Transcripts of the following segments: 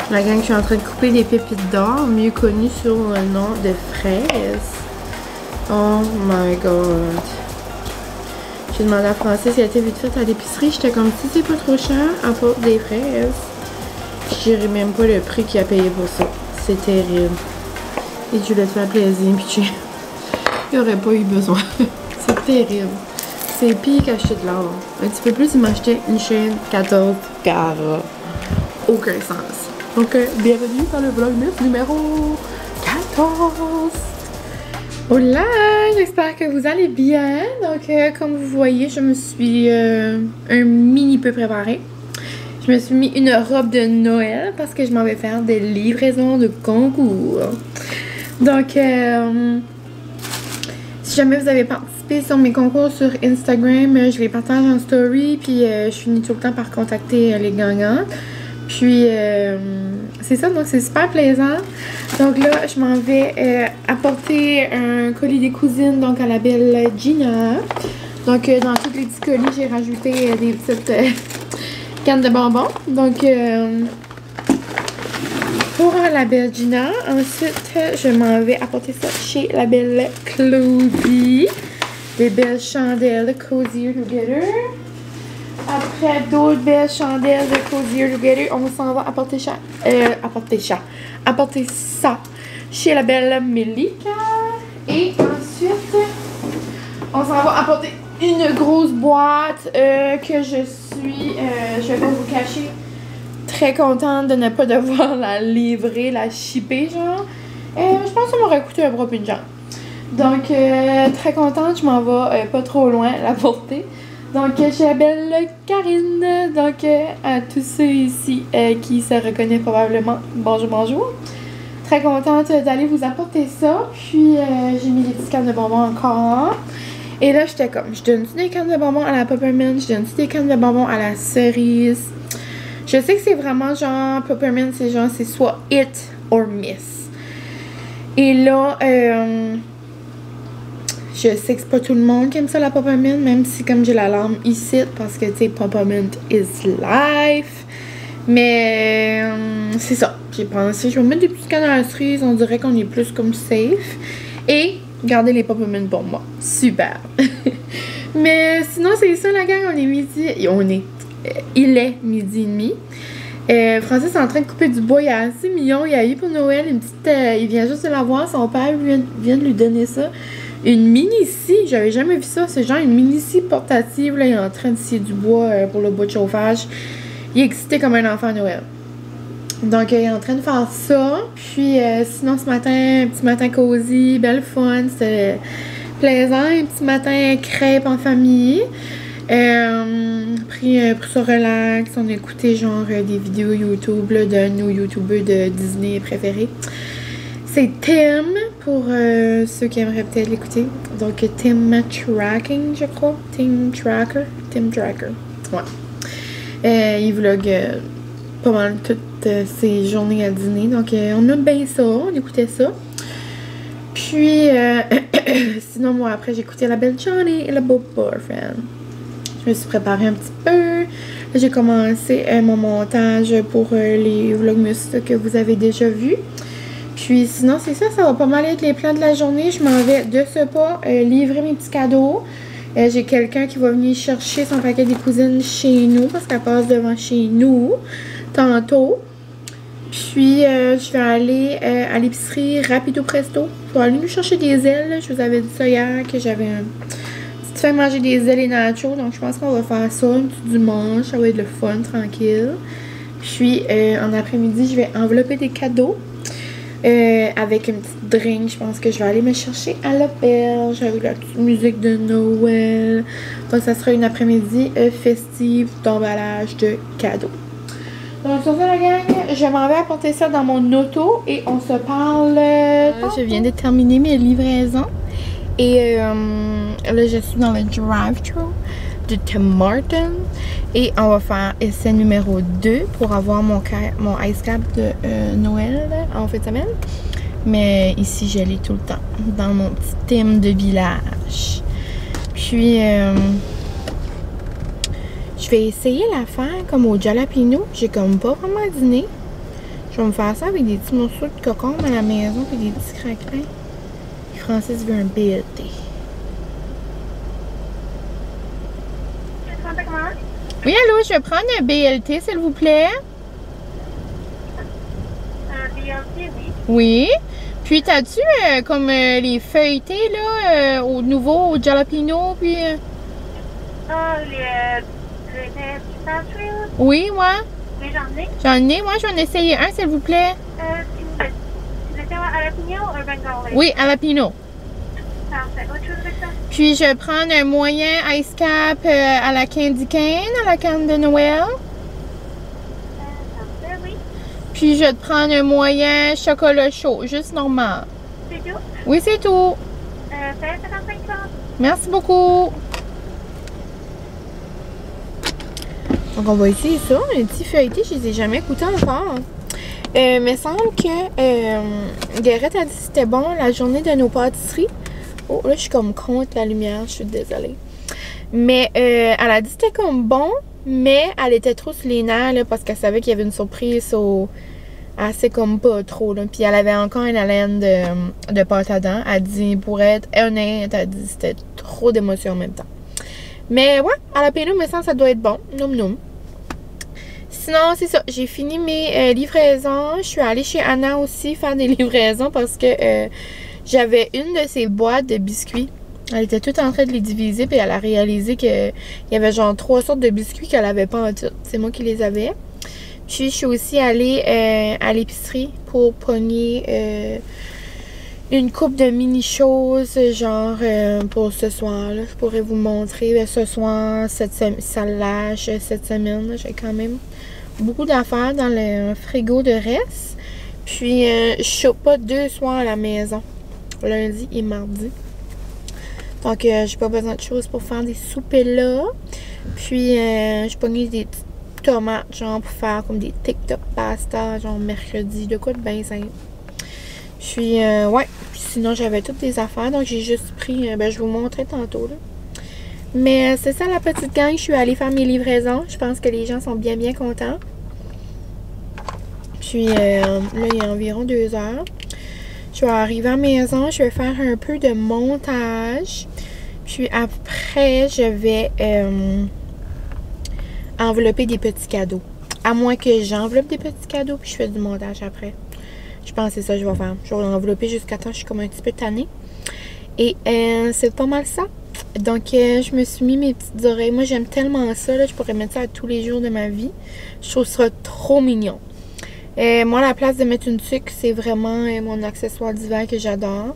La gang, je suis en train de couper des pépites d'or, mieux connues sous le nom de fraises. Oh my god. J'ai demandé à Francis si elle était vite faite à l'épicerie. J'étais comme si c'est pas trop cher, apporte des fraises. Je dirais même pas le prix qu'il a payé pour ça. C'est terrible. Et je voulais te faire plaisir, puis il aurait pas eu besoin. C'est terrible. C'est pire qu'acheter de l'or. Un petit peu plus, il m'achetait une chaîne 14 carats. Aucun sens. Donc, bienvenue dans le vlogmas numéro 14. Hola, j'espère que vous allez bien. Donc, comme vous voyez, je me suis un mini peu préparée. Je me suis mis une robe de Noël parce que je m'en vais faire des livraisons de concours. Donc, si jamais vous avez participé sur mes concours sur Instagram, je les partage en story. Puis, je finis tout le temps par contacter les gagnants. Puis, c'est ça, donc c'est super plaisant. Donc là, je m'en vais apporter un colis des cousines, donc à la belle Gina. Donc, dans tous les petits colis, j'ai rajouté des petites cannes de bonbons. Donc, pour la belle Gina. Ensuite, je m'en vais apporter ça chez la belle Claudie. Des belles chandelles Cozier Together. Après d'autres belles chandelles de Cozier Together, on s'en va apporter ça chez la belle Melika. Et ensuite, on s'en va apporter une grosse boîte que je vais pas vous cacher, très contente de ne pas devoir la livrer, la shipper, genre. Je pense que ça m'aurait coûté un bras puis une jambe. Donc, très contente, je m'en vais pas trop loin la porter. Donc, chez la belle Karine. Donc, à tous ceux ici qui se reconnaissent probablement, bonjour, bonjour. Très contente d'aller vous apporter ça. Puis, j'ai mis des petites cannes de bonbons encore. Et là, j'étais comme, je donne des cannes de bonbons à la peppermint, je donne des cannes de bonbons à la cerise. Je sais que c'est vraiment genre, peppermint, c'est genre, c'est soit hit or miss. Et là, je sais que c'est pas tout le monde qui aime ça, la peppermint, même si comme j'ai la larme ici, parce que tu sais, peppermint is life. Mais c'est ça. J'ai pensé, je vais mettre des petites cannes à la cerise, on dirait qu'on est plus comme safe. Et garder les peppermint pour moi. Super. Mais sinon, c'est ça la gang, on est midi. Il est midi et demi. Francis est en train de couper du bois, il est assez mignon. Il a eu pour Noël une petite. Il vient juste de l'avoir, son père vient de lui donner ça. Une mini-scie, j'avais jamais vu ça. C'est genre une mini-scie portative. Là, il est en train de scier du bois pour le bois de chauffage. Il est excité comme un enfant à Noël. Donc, il est en train de faire ça. Puis, sinon, ce matin, un petit matin cosy, belle fun. C'était plaisant. Un petit matin crêpes en famille. Pris ça relax. On a écouté genre des vidéos YouTube là, de nos YouTubers de Disney préférés. C'est Tim, pour ceux qui aimeraient peut-être l'écouter. Donc, Tim Tracking, je crois. Tim Tracker. Ouais. Il vlog pas mal toutes ses journées à dîner. Donc, on aime bien ça. On écoutait ça. Puis, sinon, moi, après, j'écoutais la belle Johnny et le beau boyfriend. Je me suis préparée un petit peu. J'ai commencé mon montage pour les vlogmas que vous avez déjà vus. Puis sinon, c'est ça, ça va pas mal être les plans de la journée. Je m'en vais de ce pas livrer mes petits cadeaux. J'ai quelqu'un qui va venir chercher son paquet des cousines chez nous parce qu'elle passe devant chez nous tantôt. Puis je vais aller à l'épicerie rapido presto. Je vais aller nous chercher des ailes. Je vous avais dit ça hier que j'avais un petit fait manger des ailes et nachos. Donc je pense qu'on va faire ça un petit dimanche. Ça va être le fun, tranquille. Puis en après-midi, je vais envelopper des cadeaux. Avec une petite drink, je pense que je vais aller me chercher à l'auberge avec la petite musique de Noël. Donc, ça sera une après-midi festive d'emballage de cadeaux. Donc, sur ça, la gang, je m'en vais apporter ça dans mon auto et on se parle. Je viens de terminer mes livraisons et là, je suis dans le drive-thru de Tim Hortons et on va faire essai numéro 2 pour avoir mon ice cap de Noël en fin de semaine. Mais ici, je l'ai tout le temps dans mon petit thème de village. Puis, je vais essayer la faire comme au jalapeno. J'ai comme pas vraiment dîné. Je vais me faire ça avec des petits morceaux de cocombe à la maison puis des petits craquelins. Francis veut un BLT. Oui, allô, je vais prendre un BLT, s'il vous plaît. Un BLT, oui. Oui. Puis, t'as-tu comme les feuilletés, là, au nouveau, au jalapeno, puis... Ah, les pastry, là? Oui, moi. Oui, j'en ai. J'en ai, moi, je vais en essayer un, s'il vous plaît. Tu veux à la pignon ou un bengali? Oui, jalapeno. Parfait. Autre chose avec ça? Puis, je vais prendre un moyen ice cap à la candy cane, à la canne de Noël. Parfait, oui. Puis, je vais te prendre un moyen chocolat chaud, juste normal. C'est tout? Oui, c'est tout. 55 $. Merci beaucoup. Donc, on va essayer ça. Les petits feuilletés, je les ai jamais goûtés encore. Il me semble que Guérette a dit que c'était bon la journée de nos pâtisseries. Oh, là, je suis comme contre la lumière. Je suis désolée. Mais elle a dit que c'était comme bon, mais elle était trop sur les nerfs là, parce qu'elle savait qu'il y avait une surprise assez comme pas trop. Là. Puis elle avait encore une haleine de pâte à dents. Elle dit, pour être honnête, elle dit que c'était trop d'émotions en même temps. Mais ouais, à la péno, me semble que ça doit être bon. Noum noum. Sinon, c'est ça. J'ai fini mes livraisons. Je suis allée chez Anna aussi faire des livraisons parce que j'avais une de ces boîtes de biscuits. Elle était toute en train de les diviser puis elle a réalisé qu'il y avait genre 3 sortes de biscuits qu'elle avait pas en tout. C'est moi qui les avais. Puis je suis aussi allée à l'épicerie pour pogner une coupe de mini choses genre pour ce soir là. Je pourrais vous montrer ce soir, ça lâche cette semaine. J'ai quand même beaucoup d'affaires dans le frigo de reste. Puis je chope pas 2 soirs à la maison, lundi et mardi. Donc j'ai pas besoin de choses pour faire des soupes là. Puis je pogne des petites tomates genre pour faire comme des TikTok pasta genre mercredi, de quoi de bien simple. Puis ouais, puis sinon j'avais toutes les affaires donc j'ai juste pris, ben je vous montrerai tantôt là. Mais c'est ça la petite gang, je suis allée faire mes livraisons. Je pense que les gens sont bien contents. Puis là il y a environ 2 heures. Je vais arriver à la maison, je vais faire un peu de montage. Puis après, je vais envelopper des petits cadeaux. À moins que j'enveloppe des petits cadeaux, puis je fais du montage après. Je pense que c'est ça que je vais faire. Je vais l'envelopper jusqu'à temps que je suis comme un petit peu tannée. Et c'est pas mal ça. Donc, je me suis mis mes petites oreilles. Moi, j'aime tellement ça. Là, je pourrais mettre ça à tous les jours de ma vie. Je trouve ça trop mignon. Moi, à la place de mettre une tuque, c'est vraiment mon accessoire d'hiver que j'adore.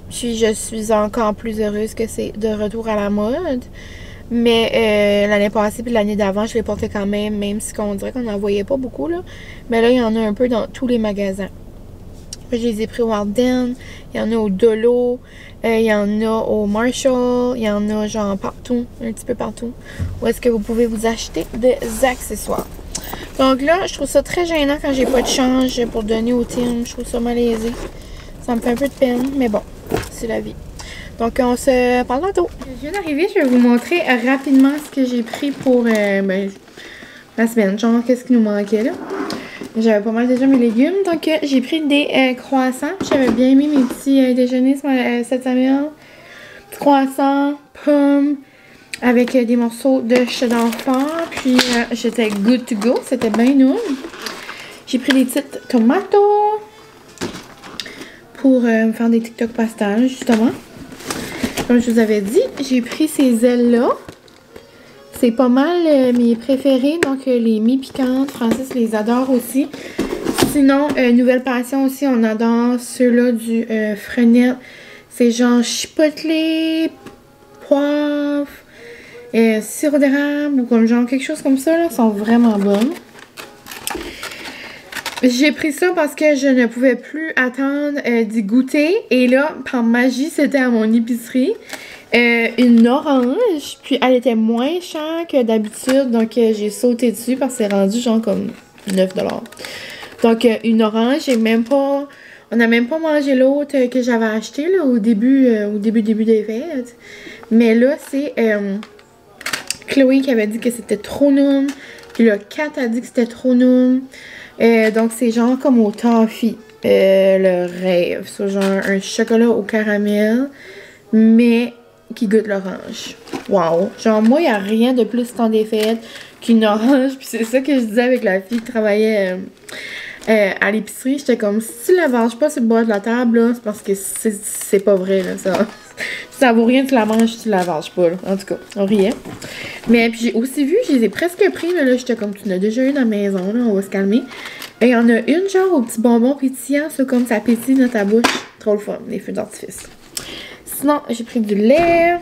Puis, je suis encore plus heureuse que c'est de retour à la mode. Mais l'année passée puis l'année d'avant, je les portais quand même si on dirait qu'on n'en voyait pas beaucoup. Là. Mais là, il y en a un peu dans tous les magasins. Je les ai pris au Ardennes, il y en a au Dolo, il y en a au Marshall, il y en a genre partout, un petit peu partout. Où est-ce que vous pouvez vous acheter des accessoires. Donc là, je trouve ça très gênant quand j'ai pas de change pour donner au team. Je trouve ça malaisé. Ça me fait un peu de peine, mais bon, c'est la vie. Donc on se parle tantôt. Je viens d'arriver, je vais vous montrer rapidement ce que j'ai pris pour la semaine. Genre, qu'est-ce qui nous manquait là. J'avais pas mal déjà mes légumes, donc j'ai pris des croissants. J'avais bien aimé mes petits déjeuners cette semaine. Petits croissants, pommes, avec des morceaux de cheddar fort. Puis j'étais good to go, c'était bien nouveau. J'ai pris des petites tomates pour me faire des TikTok pasta, justement. Comme je vous avais dit, j'ai pris ces ailes-là. C'est pas mal mes préférés, donc les mi-piquantes. Francis les adore aussi. Sinon, nouvelle passion aussi, on adore ceux-là du Frenette. C'est genre chipotle, poivre, sirop d'érable ou comme genre quelque chose comme ça. Là, sont vraiment bonnes. J'ai pris ça parce que je ne pouvais plus attendre d'y goûter. Et là, par magie, c'était à mon épicerie. Une orange, puis elle était moins chère que d'habitude, donc j'ai sauté dessus parce que c'est rendu genre comme 9$. Donc une orange, on n'a même pas mangé l'autre que j'avais acheté là au début des fêtes. Mais là c'est Chloé qui avait dit que c'était trop noum, puis là Kat a dit que c'était trop noum. Donc, c'est genre comme au toffee. Le rêve. C'est genre un chocolat au caramel, mais qui goûte l'orange. Wow! Genre, moi, il n'y a rien de plus temps des fêtes qu'une orange. Puis c'est ça que je disais avec la fille qui travaillait à l'épicerie. J'étais comme, si tu la manges pas sur le bord de la table, là, c'est parce que c'est pas vrai, là, ça. Ça vaut rien que tu la manges si tu la manges pas, là. En tout cas, on riait. Mais puis j'ai aussi vu, je les ai presque pris, mais là, j'étais comme, tu en as déjà une à la maison, là, on va se calmer. Et il y en a une, genre, au petit bonbon pétillant, ça, comme ça pétille dans ta bouche. Trop le fun, les feux d'artifice. Sinon, j'ai pris du lait.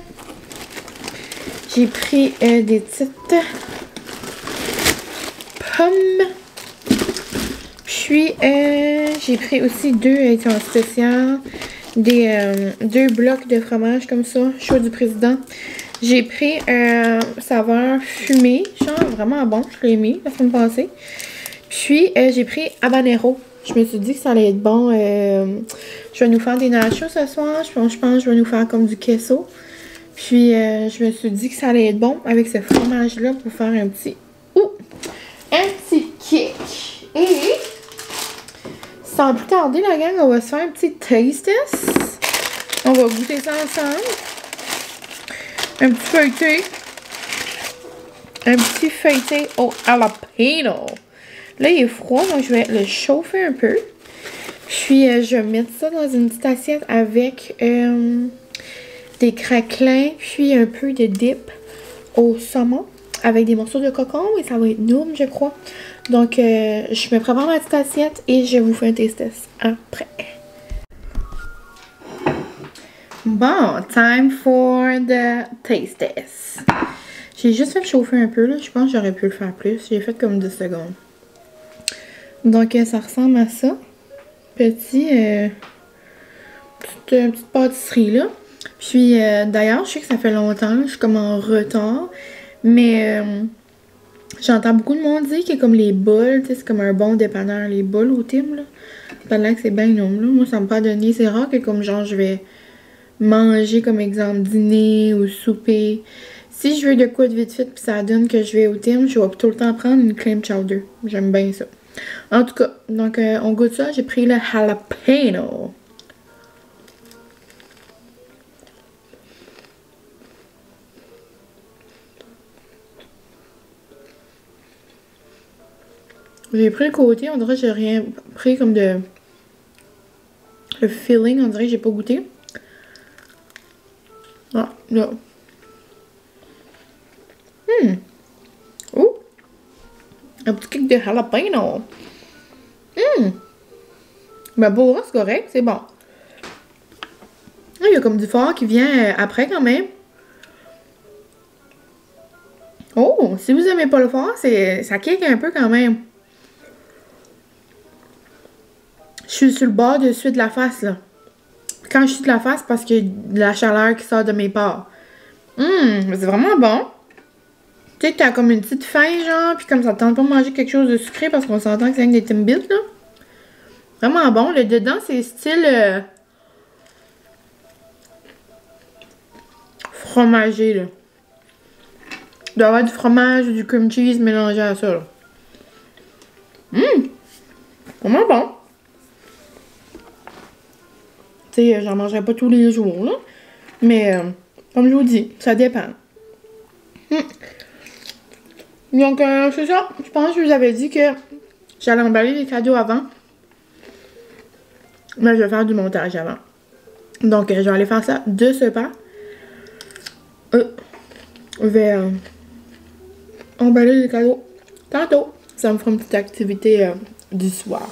J'ai pris des petites pommes. Puis, j'ai pris aussi deux éditions spéciales. Deux blocs de fromage comme ça, chaud du président. J'ai pris saveur fumée, genre vraiment bon, je l'ai aimé la semaine passée. Puis j'ai pris habanero. Je me suis dit que ça allait être bon. Je vais nous faire des nachos ce soir. Je pense que je vais nous faire comme du queso. Puis je me suis dit que ça allait être bon avec ce fromage là pour faire un petit kick. Et sans plus tarder, la gang, on va se faire un petit taste test. On va goûter ça ensemble. Un petit feuilleté. Un petit feuilleté au jalapeno. Là, il est froid, donc je vais le chauffer un peu. Puis, je vais mettre ça dans une petite assiette avec des craquelins, puis un peu de dip au saumon avec des morceaux de cocon. Et ça va être noum, je crois. Donc, je me prépare ma petite assiette et je vous fais un taste test après. Bon, time for the taste test. J'ai juste fait chauffer un peu, là. Je pense que j'aurais pu le faire plus. J'ai fait comme 10 secondes. Donc, ça ressemble à ça. Petite pâtisserie, là. Puis, d'ailleurs, je sais que ça fait longtemps, là, je suis comme en retard. Mais, j'entends beaucoup de monde dire que comme les bols, tu sais, c'est comme un bon dépanneur. Les bols au Tim, là. C'est là que c'est bien long, là. Moi, ça me pas donné. C'est rare que comme genre, je vais manger, comme exemple, dîner ou souper. Si je veux de quoi de vite fait puis ça donne que je vais au Tim, je vais tout le temps prendre une clam chowder. J'aime bien ça. En tout cas, donc on goûte ça. J'ai pris le jalapeno. J'ai pris le côté, on dirait que j'ai rien pris comme de... Le feeling, on dirait que j'ai pas goûté. Ah, là. Oh! Un petit kick de jalapeno. Mais pour vrai, c'est correct, c'est bon. Il y a comme du fort qui vient après quand même. Oh! Si vous aimez pas le fort, ça kick un peu quand même. Je suis sur le bord de suite de la face, là. Quand je suis de la face, parce qu'il y a de la chaleur qui sort de mes pores. C'est vraiment bon. Tu sais, t'as comme une petite faim, genre, puis comme ça te tente pas de manger quelque chose de sucré parce qu'on s'entend que c'est avec des Timbits, là. Vraiment bon. Le dedans, c'est style fromager, là. Il doit y avoir du fromage ou du cream cheese mélangé à ça, là. Vraiment bon. Tu sais, j'en mangerai pas tous les jours, là. Mais, comme je vous dis, ça dépend. Donc, c'est ça. Je pense que je vous avais dit que j'allais emballer les cadeaux avant. Mais je vais faire du montage avant. Donc, je vais aller faire ça de ce pas. Je vais emballer les cadeaux tantôt. Ça me fera une petite activité du soir.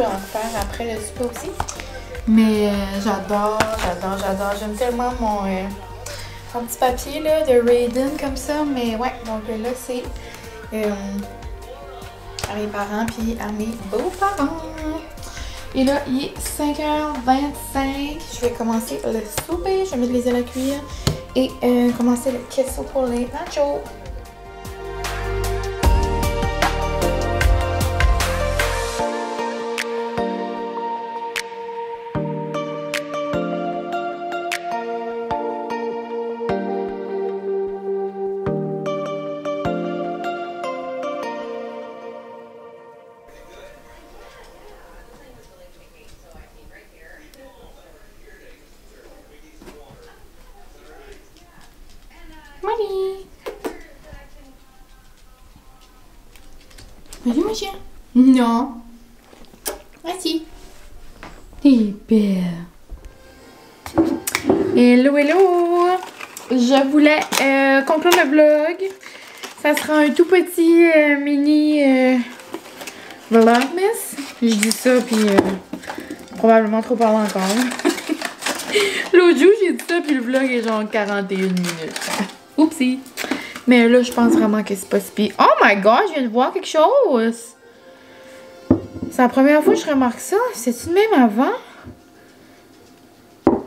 peux en faire après le souper aussi. Mais j'adore. J'aime tellement mon petit papier là, de Raiden comme ça. Mais ouais, donc là, c'est à mes parents puis à mes beaux-parents. Et là, il est 5h25. Je vais commencer le souper. Je vais mettre les ailes à cuire et commencer le queso pour les nachos. Vas-y, mon chien. Non. Vas-y. T'es belle. Hello, hello. Je voulais conclure le vlog. Ça sera un tout petit mini vlogmas. Je dis ça, puis probablement trop parler encore. L'autre jour, j'ai dit ça, puis le vlog est genre 41 minutes. Oupsie. Mais là, je pense vraiment que c'est pas si pire. Oh my god, je viens de voir quelque chose! C'est la première fois que je remarque ça. C'est-tu de même avant?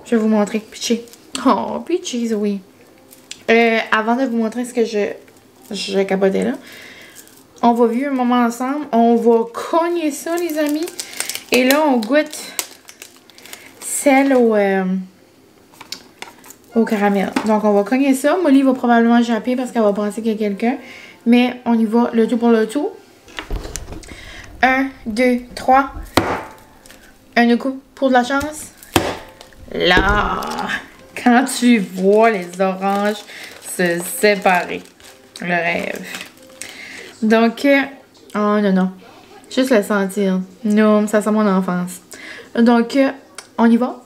Je vais vous montrer. Pitchy. Oh, Pitchy, oui. Avant de vous montrer ce que je capotais là, on va vivre un moment ensemble. On va cogner ça, les amis. Et là, on goûte celle au caramel. Donc, on va cogner ça. Molly va probablement japper parce qu'elle va penser qu'il y a quelqu'un. Mais on y va le tout pour le tout. 1, 2, 3. Un coup pour de la chance. Là, quand tu vois les oranges se séparer. Le rêve. Donc, oh non, non. Juste le sentir. Non, ça sent mon enfance. Donc, on y va.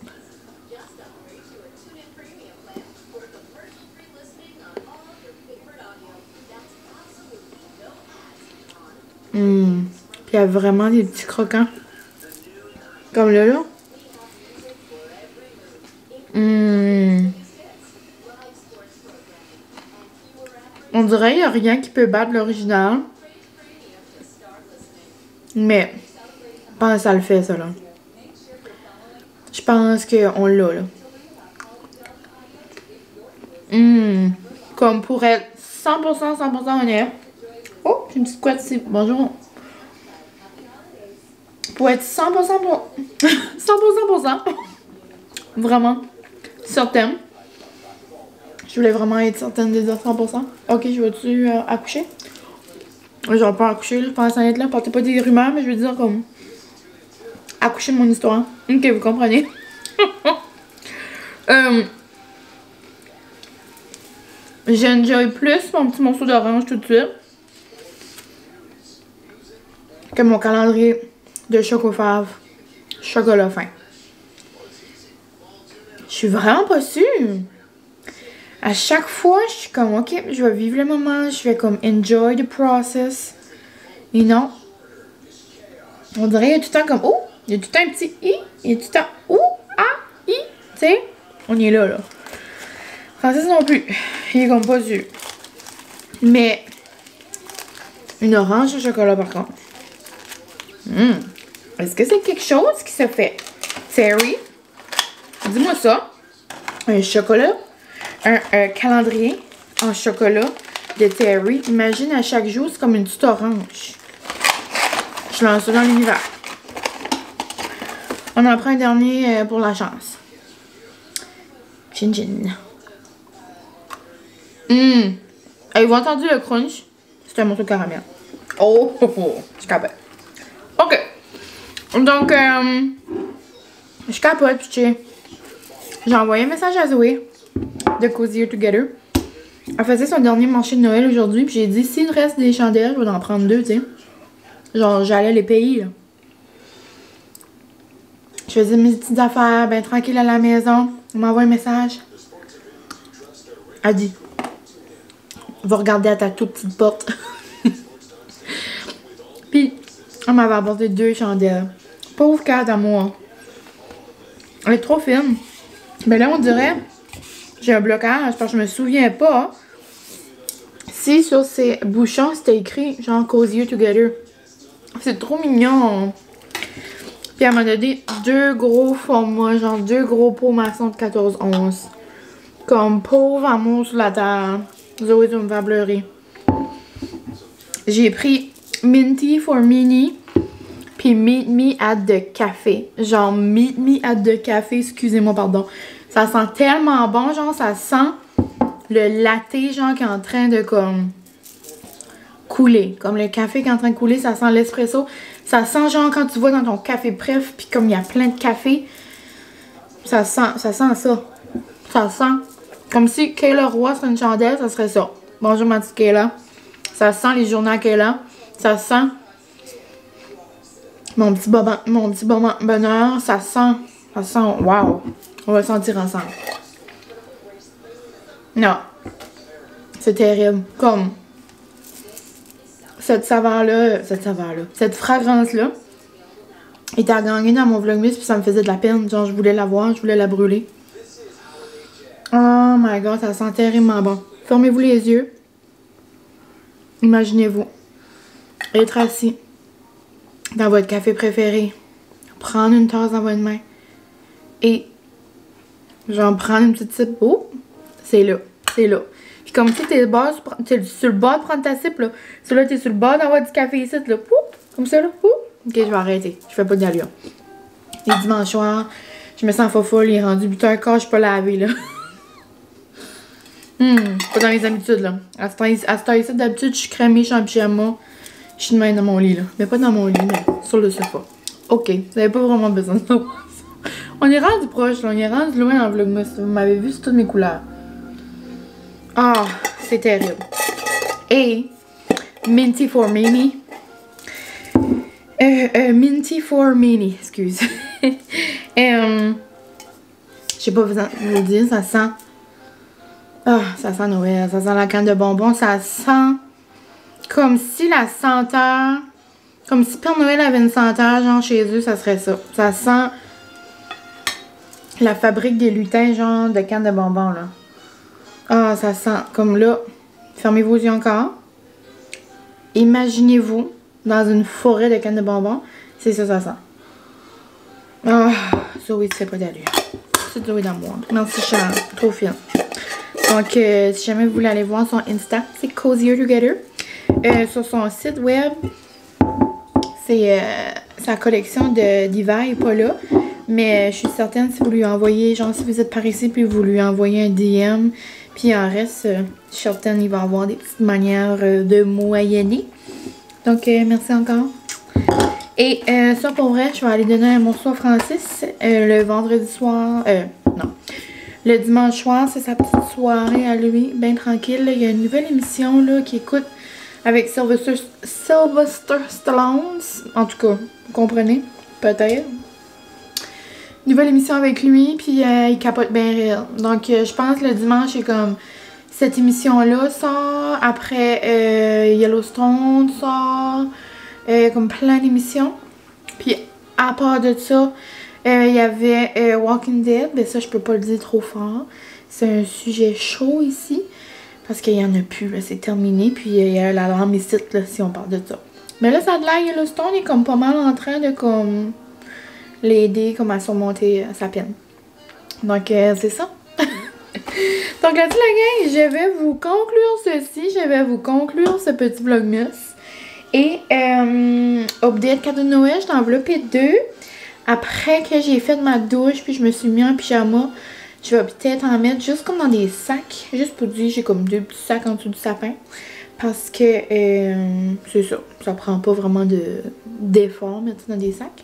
Puis il y a vraiment des petits croquants. Comme là, là. On dirait qu'il n'y a rien qui peut battre l'original. Mais, je pense que ça le fait, ça, là. Je pense qu'on l'a, là. Comme pour être 100% honnête. Oh, j'ai une petite couette ici. Bonjour. Pour être 100% vraiment certaine. Je voulais vraiment être certaine de dire 100%. Ok, je vais-tu accoucher? Je vais pas accoucher, je pense à être là. Portez pas des rumeurs, mais je veux dire comme accoucher de mon histoire. Ok, vous comprenez. J'enjoy plus mon petit morceau d'orange tout de suite que mon calendrier de Chocofave chocolat fin. Je suis vraiment pas sûre. À chaque fois, je suis comme, ok, je vais vivre le moment, je vais comme enjoy the process. Et non. On dirait qu'il y a tout le temps comme, oh, il y a tout le temps un petit i, il y a tout le temps, oh, ah, i, tu sais, on y est là, là. Francis non plus, il est comme pas sûr. Mais, une orange au chocolat par contre. Est-ce que c'est quelque chose qui se fait? Terry, dis-moi ça. Un chocolat, un calendrier en chocolat de Terry. Imagine à chaque jour, c'est comme une petite orange. Je lance ça dans l'univers. On en prend un dernier pour la chance. Chin chin. Avez-vous entendu le crunch? C'est un morceau de caramel. Oh, je capote. Ok. Donc, je capote, puis j'ai envoyé un message à Zoé de Cozier Together. Elle faisait son dernier marché de Noël aujourd'hui, puis j'ai dit, s'il reste des chandelles, je vais en prendre 2, tu sais. Genre, j'allais les payer, là. Je faisais mes petites affaires, ben tranquille à la maison. On m'envoie un message. Elle dit, va regarder à ta toute petite porte. Puis, on m'avait apporté 2 chandelles Pauvre Kat à moi. Elle est trop fine. Mais là, on dirait, j'ai un blocage parce que je me souviens pas si sur ces bouchons c'était écrit genre Cozier Together. C'est trop mignon. Puis elle m'a donné 2 gros formats, genre 2 gros pots maçons de 14-11. Comme pauvre amour sur la terre. Zoé, tu me faire pleurer. J'ai pris Minty for Mini. Puis Meet Me at the Café. Genre Meet Me at the Café, excusez-moi, pardon. Ça sent tellement bon, genre ça sent le latte, genre qui est en train de comme couler. Comme le café qui est en train de couler, ça sent l'espresso. Ça sent genre quand tu vas dans ton café bref, puis comme il y a plein de café, ça sent ça. Ça sent comme si Kayla Roy serait une chandelle, ça serait ça. Bonjour ma petite Kayla. Ça sent les journées à Kayla. Ça sent mon petit bonheur. Ça sent, wow. On va sentir ensemble. Non. C'est terrible. Comme cette fragrance-là était à gagner dans mon vlogmas puis ça me faisait de la peine. Genre, je voulais la voir, je voulais la brûler. Oh my god, ça sent terriblement bon. Fermez-vous les yeux. Imaginez-vous être assis dans votre café préféré. Prendre une tasse dans votre main. Et genre prendre une petite sip. Oh, c'est là. C'est là. Puis comme si t'es sur le bord de prendre ta sip là. C'est là, t'es sur le bord d'avoir du café ici là. Poup, comme ça là. Poup. Ok, je vais arrêter. Je fais pas d'allure. Les dimanches soirs, je me sens folle. Il est rendu 8h15, je suis pas lavée là. Pas dans mes habitudes là. À ce temps-ci, d'habitude, je suis crémée, je suis en pyjama. Je suis de même dans mon lit là. Mais pas dans mon lit, mais sur le sofa. Ok, vous avez pas vraiment besoin de savoir ça. On est rendu proche là. On est rendu loin dans le vlogmas. Vous m'avez vu sur toutes mes couleurs. Ah, c'est terrible. Et Minty for Mini. Minty for Mini, excuse. Je sais pas vous le dire, ça sent. Ah, ça sent Noël, ça sent la canne de bonbons, ça sent comme si la senteur, comme si Père Noël avait une senteur, genre chez eux, ça serait ça. Ça sent la fabrique des lutins, genre de canne de bonbons, là. Ah, ça sent comme là. Fermez vos yeux encore. Imaginez-vous dans une forêt de canne de bonbons. C'est ça, ça sent. Ah, Zoé, tu fais pas d'allure. C'est Zoé d'amour. Merci, Charles. Trop fine. Donc, si jamais vous voulez aller voir son Insta, c'est Cozier Together. Sur son site web, c'est sa collection d'hiver n'est pas là. Mais je suis certaine si vous lui envoyez, genre si vous êtes par ici, puis vous lui envoyez un DM, puis en reste, je suis certaine qu'il va avoir des petites manières de moyenner. Donc, merci encore. Et ça, pour vrai, je vais aller donner un morceau à Francis le vendredi soir. Non. Le dimanche soir, c'est sa petite soirée à lui, bien tranquille. Là. Il y a une nouvelle émission là, qui écoute avec Sylvester Stallone. En tout cas, vous comprenez? Peut-être. Nouvelle émission avec lui, puis il capote bien rire. Donc, je pense que le dimanche, c'est comme cette émission-là sort. Après, Yellowstone sort. Comme plein d'émissions. Puis, à part de ça, il y avait Walking Dead. Mais ça, je peux pas le dire trop fort. C'est un sujet chaud ici. Parce qu'il y en a plus, là. C'est terminé. Puis, il y a la lambicite, là, si on parle de ça. Mais là, ça a de l'air, Yellowstone est comme pas mal en train de, comme, l'aider, comme, à surmonter sa peine. Donc, c'est ça. Donc, là-dessus, la gang, je vais vous conclure ceci. Je vais vous conclure ce petit vlogmas. Et, update cadeau de Noël, je t'ai enveloppé 2. Après que j'ai fait ma douche, puis je me suis mis en pyjama, je vais peut-être en mettre juste comme dans des sacs. Juste pour dire, j'ai comme 2 petits sacs en dessous du sapin. Parce que, c'est ça. Ça prend pas vraiment d'effort, mettre ça dans des sacs.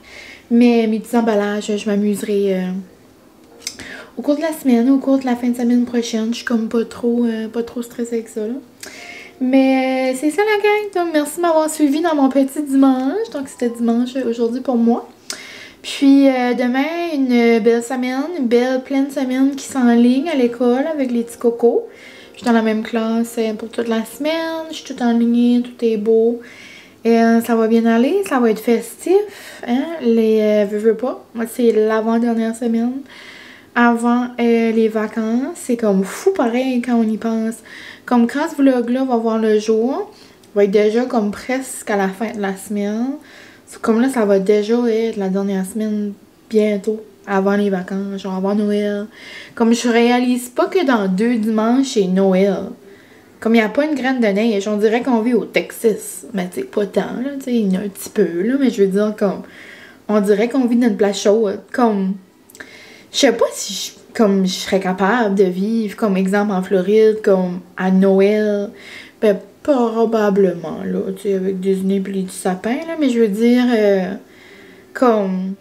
Mais mes petits emballages, je m'amuserai au cours de la semaine, au cours de la fin de semaine prochaine. Je suis comme pas trop stressée avec ça, là. Mais c'est ça la gang. Donc, merci de m'avoir suivi dans mon petit dimanche. Donc, c'était dimanche aujourd'hui pour moi. Puis, demain, une belle semaine, une belle pleine semaine qui s'enligne à l'école avec les petits cocos. Je suis dans la même classe pour toute la semaine. Je suis toute enlignée, tout est beau. Ça va bien aller, ça va être festif, hein, veux pas. Moi, c'est l'avant-dernière semaine. Avant les vacances, c'est comme fou pareil quand on y pense. Comme quand ce vlog-là va voir le jour, va être déjà comme presque à la fin de la semaine. Comme là, ça va déjà être la dernière semaine bientôt, avant les vacances, genre avant Noël. Comme je réalise pas que dans 2 dimanches, c'est Noël. Comme il n'y a pas une graine de neige, on dirait qu'on vit au Texas. Mais tu sais, pas tant, là, tu sais, il y en a un petit peu, là, mais je veux dire, comme, on dirait qu'on vit dans une place chaude. Comme, je sais pas si je serais capable de vivre, comme exemple en Floride, comme à Noël. Ben, probablement, là, tu sais, avec des nez et du sapin, là, mais je veux dire, comme,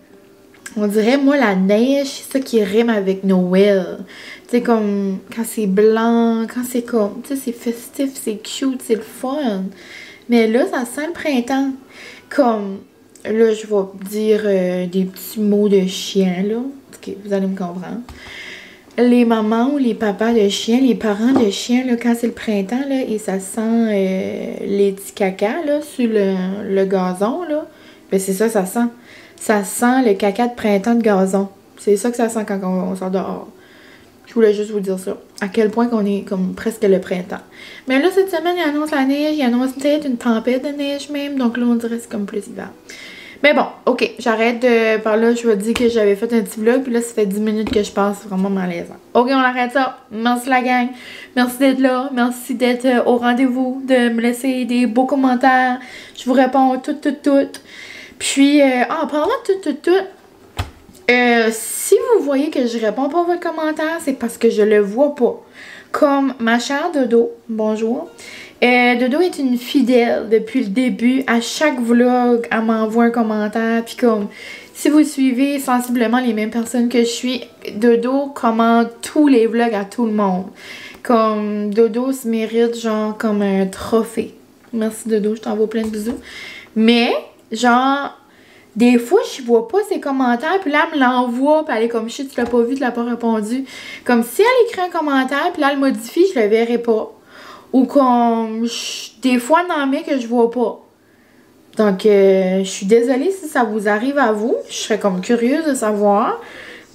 on dirait, moi, la neige, c'est ça qui rime avec Noël. Tu sais, comme, quand c'est blanc, quand c'est comme, tu sais, c'est festif, c'est cute, c'est le fun. Mais là, ça sent le printemps. Comme, là, je vais dire des petits mots de chien, là. Ok, vous allez me comprendre. Les mamans ou les papas de chiens, les parents de chiens, là, quand c'est le printemps, là, et ça sent les petits caca, là, sur le gazon, là, ben c'est ça sent. Ça sent le caca de printemps de gazon. C'est ça que ça sent quand on sort dehors. Je voulais juste vous dire ça. À quel point qu'on est comme presque le printemps. Mais là, cette semaine, il annonce la neige. Il annonce peut-être une tempête de neige même. Donc là, on dirait que c'est comme plus hiver. Mais bon, ok. J'arrête de... Par là, je vais dire que j'avais fait un petit vlog. Puis là, ça fait 10 minutes que je passe vraiment malaisant. Ok, on arrête ça. Merci la gang. Merci d'être là. Merci d'être au rendez-vous. De me laisser des beaux commentaires. Je vous réponds tout. Puis, en parlant de tout. Si vous voyez que je réponds pas à votre commentaire, c'est parce que je le vois pas. Comme ma chère Dodo, bonjour. Dodo est une fidèle depuis le début. À chaque vlog, elle m'envoie un commentaire. Puis comme, si vous suivez sensiblement les mêmes personnes que je suis, Dodo commente tous les vlogs à tout le monde. Comme, Dodo se mérite genre comme un trophée. Merci Dodo, je t'envoie plein de bisous. Mais, genre... Des fois, je vois pas ses commentaires, puis là, elle me l'envoie, puis elle est comme, shit, tu l'as pas vu, tu l'as pas répondu. Comme si elle écrit un commentaire, puis là, elle le modifie, je le verrai pas. Ou comme, des fois, il en met que je vois pas. Donc, je suis désolée si ça vous arrive à vous. Je serais comme curieuse de savoir.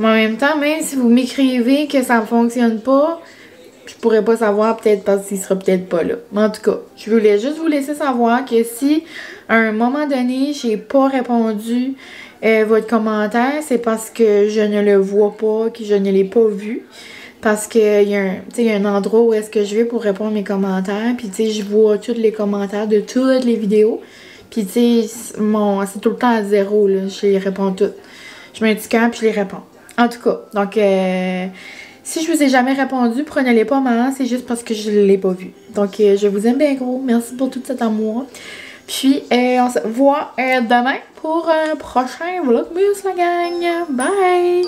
Mais en même temps, même si vous m'écrivez que ça ne fonctionne pas, je pourrais pas savoir, peut-être parce qu'il sera peut-être pas là. Mais en tout cas, je voulais juste vous laisser savoir que si... à un moment donné, j'ai pas répondu votre commentaire, c'est parce que je ne le vois pas, que je ne l'ai pas vu. Parce que il y a un endroit où est-ce que je vais pour répondre à mes commentaires. Puis tu sais, je vois tous les commentaires de toutes les vidéos. Puis tu sais, c'est tout le temps à 0, là. Je les réponds toutes. Je mets un petit cœur puis je les réponds. En tout cas, donc si je vous ai jamais répondu, prenez-les pas mal, c'est juste parce que je l'ai pas vu. Donc je vous aime bien gros. Merci pour tout cet amour. Puis, on se voit demain pour un prochain vlogmas, la gang. Bye!